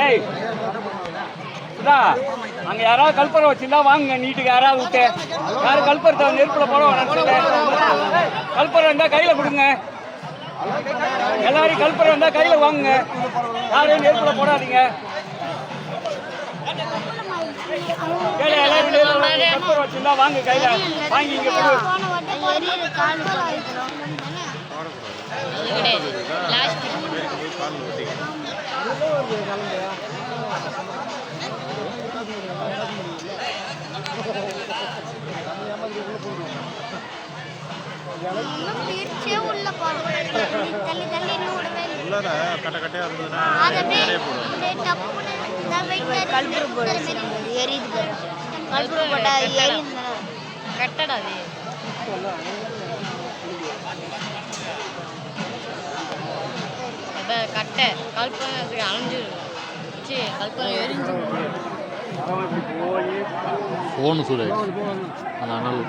ஏய் அங்க யாராவது கல்பரை வச்சிருந்தா வாங்க நீட்டுக்கு யாராவது விட்டு யாரும் கல்பரத்தை நெருப்புல போட வேணாம். கல்பரை இருந்தா கையில கொடுங்க. எல்லாரும் கல்பரை இருந்தா கையில வாங்குங்க. யாரும் நெருப்புல போடாதீங்க. எல்லாரும் கல்பரை வச்சிருந்தா வாங்க கையில வாங்கி இங்க கட்டை கல்பனை அலைஞ்சு கல்பனை எரிஞ்சு ஃபோனு சூடாயிடுச்சு அந்த அனல்.